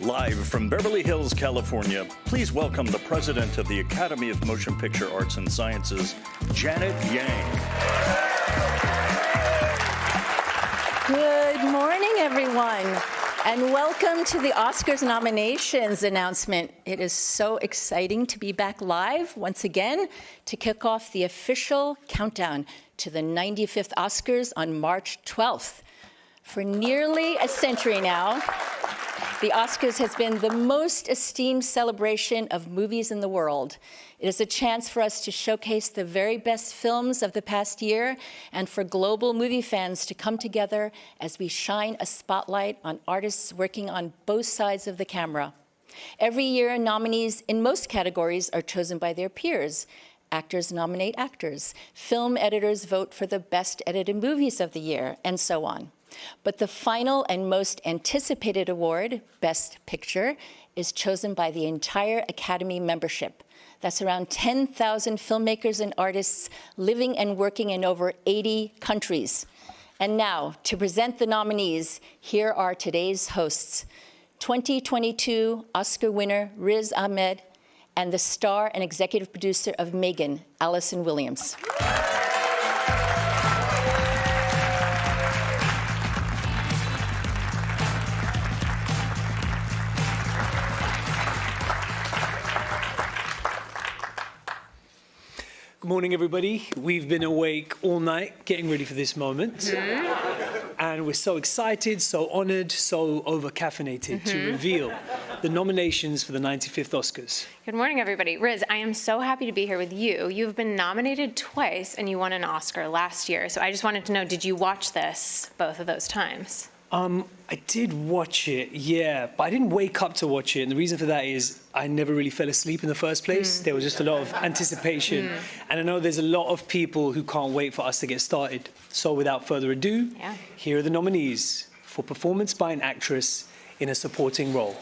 Live from Beverly Hills, California, please welcome the president of the Academy of Motion Picture Arts and Sciences, Janet Yang. Good morning, everyone, and welcome to the Oscars nominations announcement. It is so exciting to be back live once again to kick off the official countdown to the 95th Oscars on March 12th. For nearly a century now, the Oscars has been the most esteemed celebration of movies in the world. It is a chance for us to showcase the very best films of the past year and for global movie fans to come together as we shine a spotlight on artists working on both sides of the camera. Every year, nominees in most categories are chosen by their peers. Actors nominate actors. Film editors vote for the best edited movies of the year, and so on. But the final and most anticipated award, Best Picture, is chosen by the entire Academy membership. That's around 10,000 filmmakers and artists living and working in over 80 countries. And now, to present the nominees, here are today's hosts. 2022 Oscar winner Riz Ahmed and the star and executive producer of Megan, Allison Williams. Good morning, everybody. We've been awake all night getting ready for this moment. And we're so excited, so honored, so over-caffeinated to reveal the nominations for the 95th Oscars. Good morning, everybody. Riz, I am so happy to be here with you. You've been nominated twice, and you won an Oscar last year. So I just wanted to know, did you watch this both of those times? I did watch it, yeah, but I didn't wake up to watch it. And the reason for that is I never really fell asleep in the first place. There was just a lot of anticipation. And I know there's a lot of people who can't wait for us to get started. So without further ado, here are the nominees for performance by an actress in a supporting role.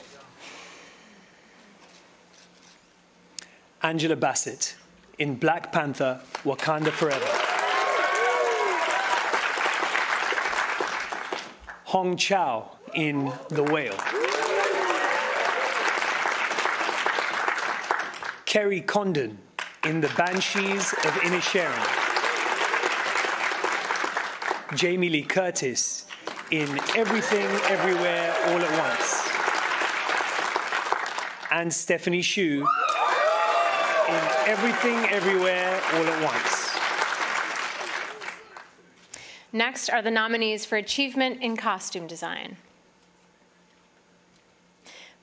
Angela Bassett in Black Panther, Wakanda Forever. Hong Chow in The Whale. Kerry Condon in The Banshees of Inisherin. Jamie Lee Curtis in Everything, Everywhere, All at Once. And Stephanie Hsu in Everything, Everywhere, All at Once. Next are the nominees for Achievement in Costume Design.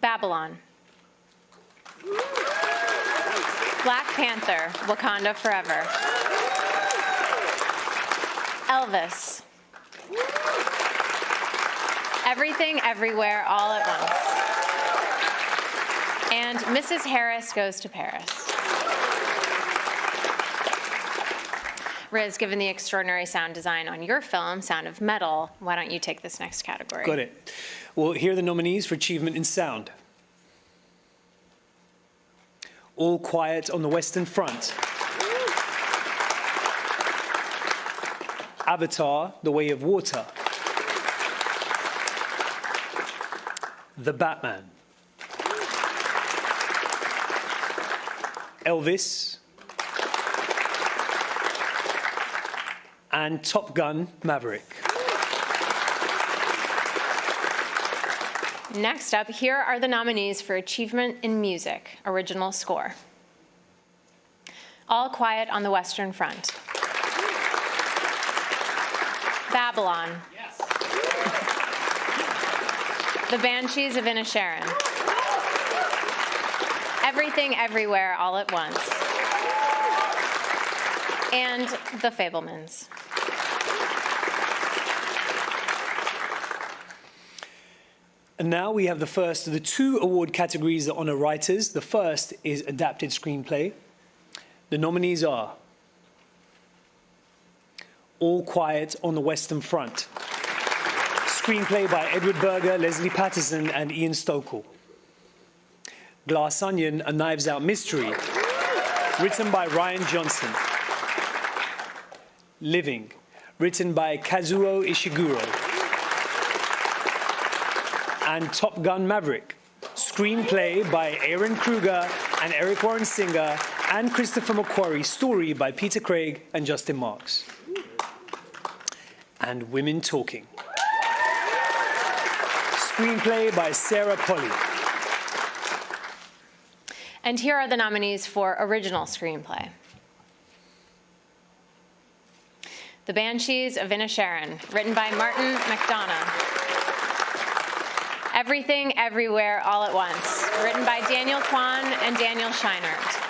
Babylon. Black Panther, Wakanda Forever. Elvis. Everything, Everywhere, All at Once. And Mrs. Harris Goes to Paris. Riz, given the extraordinary sound design on your film, Sound of Metal, why don't you take this next category? Got it. Well, here are the nominees for Achievement in Sound. All Quiet on the Western Front. Avatar, The Way of Water. The Batman. Elvis. And Top Gun Maverick. Next up, here are the nominees for Achievement in Music, Original Score. All Quiet on the Western Front. Babylon. Yes. The Banshees of Inisherin. Everything, Everywhere, All at Once. And The Fabelmans. And now we have the first of the two award categories that honor writers. The first is Adapted Screenplay. The nominees are All Quiet on the Western Front. Screenplay by Edward Berger, Leslie Patterson, and Ian Stokell. Glass Onion, A Knives Out Mystery. Written by Ryan Johnson. Living, written by Kazuo Ishiguro. And Top Gun Maverick, Screenplay by Aaron Kruger and Eric Warren Singer and Christopher McQuarrie. Story by Peter Craig and Justin Marks. And Women Talking. Screenplay by Sarah Polley. And here are the nominees for original screenplay. The Banshees of Inisherin, written by Martin McDonagh. Everything, Everywhere, All at Once, written by Daniel Kwan and Daniel Scheinert.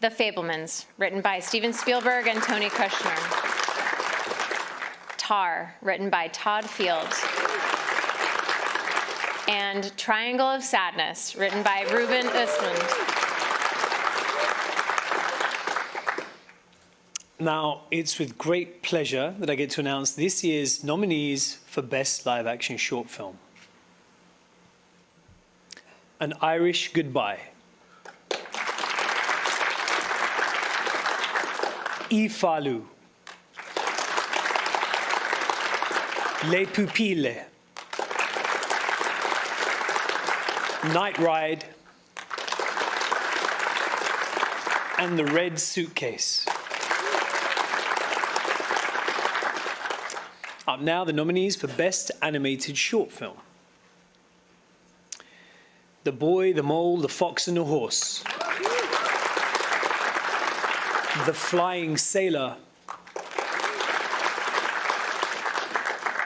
The Fabelmans, written by Steven Spielberg and Tony Kushner. Tar, written by Todd Field. And Triangle of Sadness, written by Ruben Östlund. Now, it's with great pleasure that I get to announce this year's nominees for Best Live Action Short Film. An Irish Goodbye. Ifalu. Les Pupilles. Night Ride. And The Red Suitcase. Up now, the nominees for Best Animated Short Film. The Boy, the Mole, the Fox and the Horse. The Flying Sailor.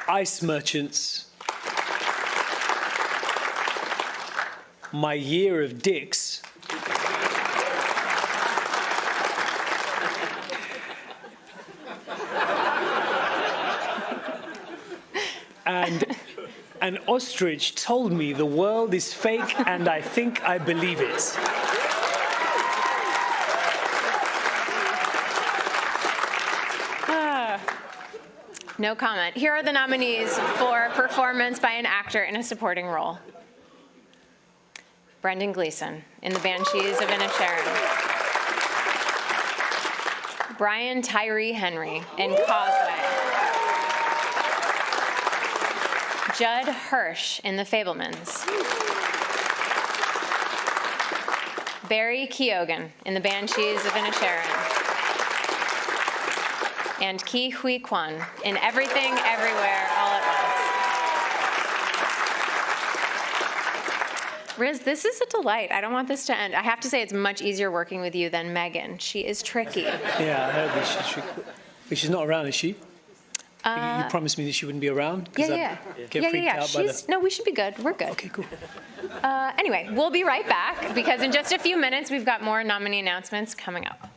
Ice Merchants. My Year of Dicks. And an ostrich told me the world is fake and I think I believe it. No comment. Here are the nominees for performance by an actor in a supporting role. Brendan Gleeson in The Banshees of Inisherin. Brian Tyree Henry in Causeway. Judd Hirsch in The Fabelmans. Barry Keoghan in The Banshees of Inisherin. And Ki Hui Kwan in Everything, Everywhere, All at Once. Riz, this is a delight. I don't want this to end. I have to say it's much easier working with you than Megan. She is tricky. Yeah, I heard that she's tricky. But she's not around, is she? You promised me that she wouldn't be around? 'Cause Yeah. I'd get freaked out by the... No, we should be good. We're good. Okay, cool. Anyway, we'll be right back because in just a few minutes, we've got more nominee announcements coming up.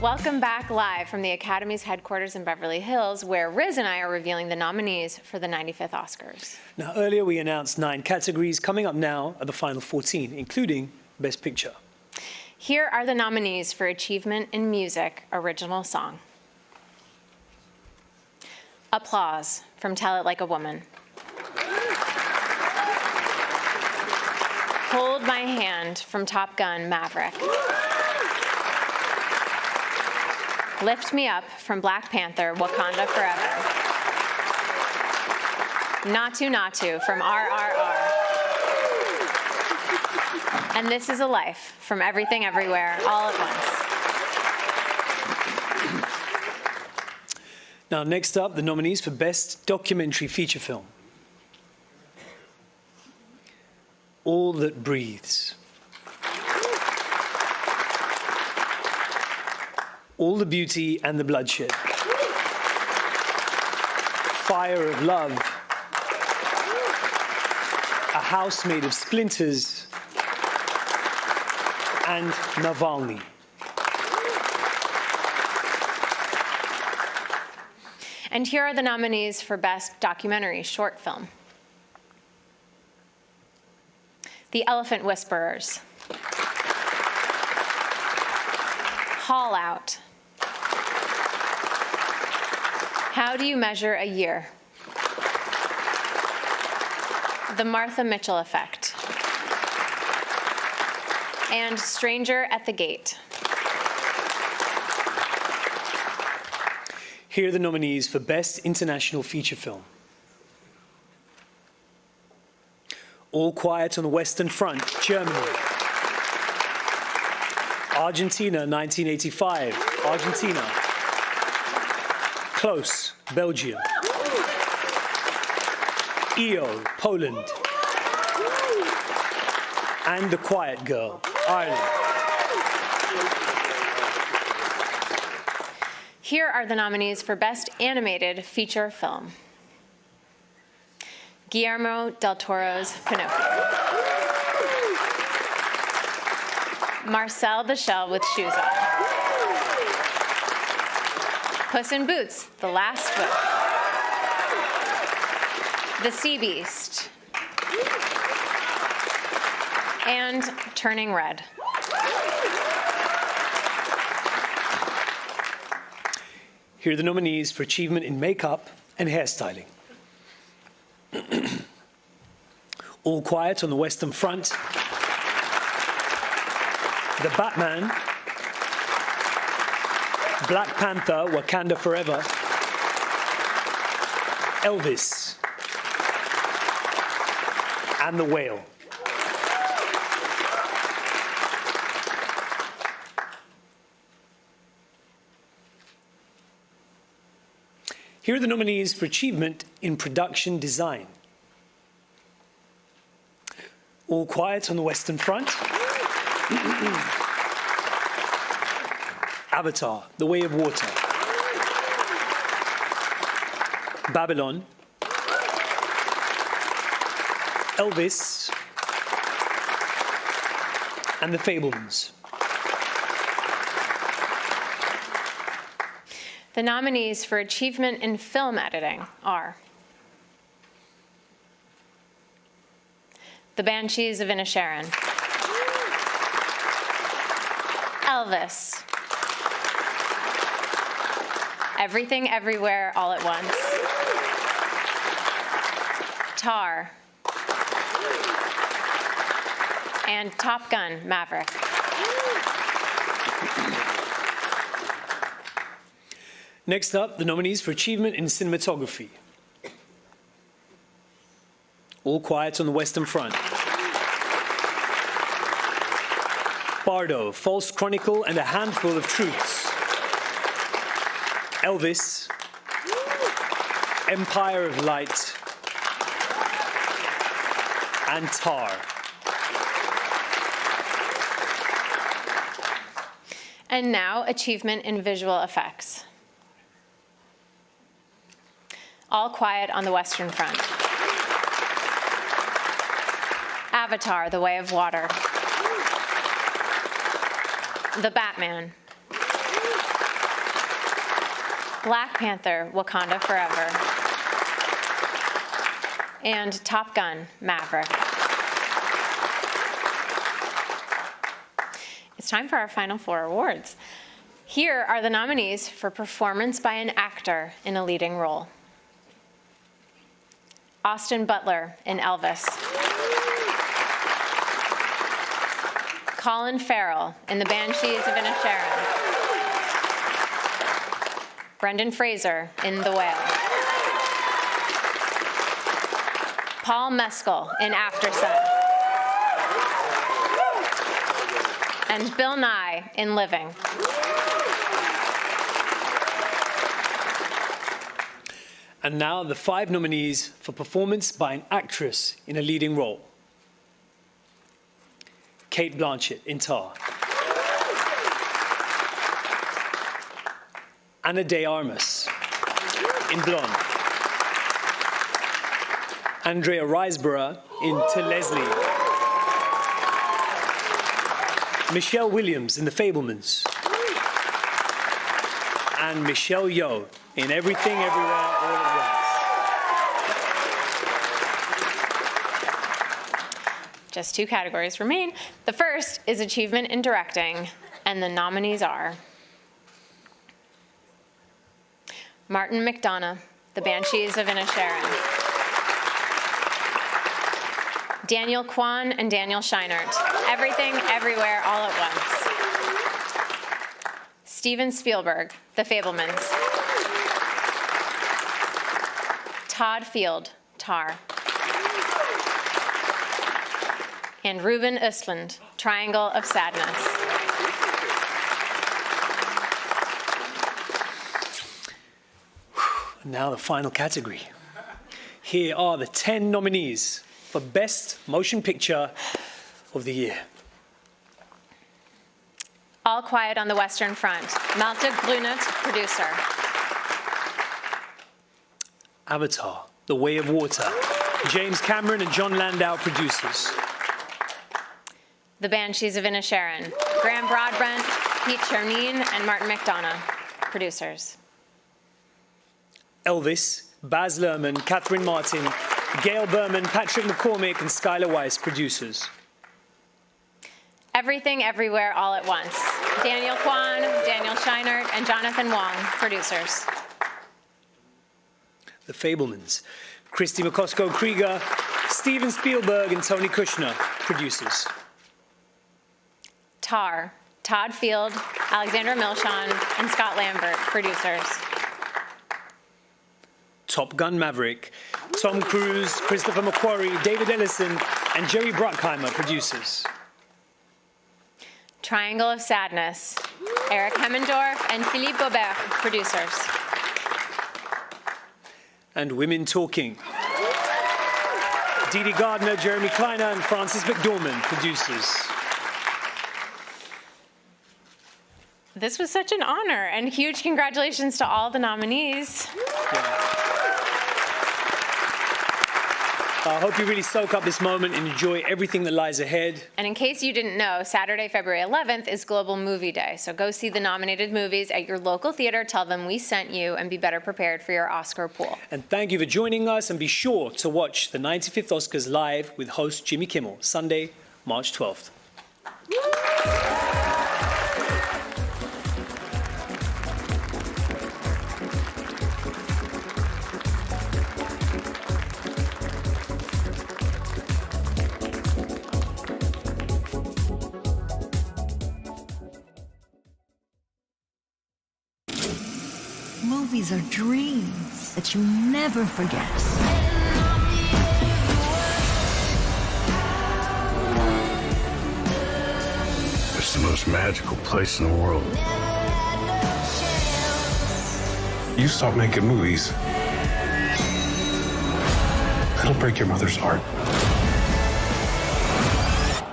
Welcome back live from the Academy's headquarters in Beverly Hills, where Riz and I are revealing the nominees for the 95th Oscars. Now, earlier we announced 9 categories. Coming up now are the final 14, including Best Picture. Here are the nominees for Achievement in Music Original Song. Applause from Tell It Like a Woman. Hold My Hand from Top Gun Maverick. Lift Me Up from Black Panther, Wakanda Forever. Natu Natu from RRR. And This Is a Life from Everything Everywhere All at Once. Now, next up, the nominees for Best Documentary Feature Film. All That Breathes. All the Beauty and the Bloodshed. Fire of Love. A House Made of Splinters. And Navalny. And here are the nominees for Best Documentary Short Film. The Elephant Whisperers. Haul Out. How Do You Measure a Year? The Martha Mitchell Effect. And Stranger at the Gate. Here are the nominees for Best International Feature Film. All Quiet on the Western Front, Germany. Argentina, 1985, Argentina. Close, Belgium. EO, Poland. And The Quiet Girl, Ireland. Here are the nominees for Best Animated Feature Film. Guillermo del Toro's Pinocchio. Marcel the Shell with Shoes Off. Puss in Boots, The Last Book. The Sea Beast. And Turning Red. Here are the nominees for Achievement in Makeup and Hairstyling. All Quiet on the Western Front. The Batman. Black Panther, Wakanda Forever. Elvis. And The Whale. Here are the nominees for Achievement in Production Design. All Quiet on the Western Front. Avatar, The Way of Water. Babylon. Elvis. And The Fabelmans. The nominees for Achievement in Film Editing are The Banshees of Inisherin, Elvis, Everything Everywhere All at Once, Tar, and Top Gun Maverick. Next up, the nominees for Achievement in Cinematography. All Quiet on the Western Front. Bardo, False Chronicle and a Handful of Truths. Elvis. Empire of Light. And Tar. And now, Achievement in Visual Effects. All Quiet on the Western Front. Avatar, The Way of Water. The Batman. Black Panther, Wakanda Forever, and Top Gun, Maverick. It's time for our final 4 awards. Here are the nominees for performance by an actor in a leading role. Austin Butler in Elvis. Colin Farrell in The Banshees of Inisherin. Brendan Fraser in The Whale. Paul Mescal in After Sun. And Bill Nye in Living. And now the 5 nominees for performance by an actress in a leading role. Cate Blanchett in Tar. Ana de Armas in Blonde. Andrea Riseborough in To Leslie. Michelle Williams in The Fabelmans. And Michelle Yeoh in Everything Everywhere All at Once. Just 2 categories remain. The first is achievement in directing, and the nominees are Martin McDonagh, The Banshees of Inisherin. Daniel Kwan and Daniel Scheinert, Everything Everywhere All at Once. Steven Spielberg, The Fabelmans. Todd Field, Tar. And Ruben Östlund, Triangle of Sadness. Now the final category. Here are the 10 nominees for Best Motion Picture of the Year. All Quiet on the Western Front, Malte Grünet, producer. Avatar, The Way of Water, James Cameron and John Landau, producers. The Banshees of Inisherin, Graham Broadbent, Pete Chernin, and Martin McDonagh, producers. Elvis, Baz Luhrmann, Catherine Martin, Gail Berman, Patrick McCormick, and Skylar Weiss, producers. Everything Everywhere All at Once, Daniel Kwan, Daniel Scheinert, and Jonathan Wong, producers. The Fabelmans, Christy McCosco-Krieger, Steven Spielberg, and Tony Kushner, producers. Tar, Todd Field, Alexandra Milchan, and Scott Lambert, producers. Top Gun Maverick, Tom Cruise, Christopher McQuarrie, David Ellison, and Jerry Bruckheimer, producers. Triangle of Sadness, Eric Hemmendorf and Philippe Bobert, producers. And Women Talking, Dee Dee Gardner, Jeremy Kleiner, and Frances McDormand, producers. This was such an honor, and huge congratulations to all the nominees. I hope you really soak up this moment and enjoy everything that lies ahead. And in case you didn't know, Saturday, February 11th is Global Movie Day. So go see the nominated movies at your local theater, tell them we sent you, and be better prepared for your Oscar pool. And thank you for joining us, and be sure to watch the 95th Oscars live with host Jimmy Kimmel, Sunday, March 12th. Movies are dreams that you never forget. It's the most magical place in the world. You stop making movies, it'll break your mother's heart.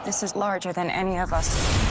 This is larger than any of us.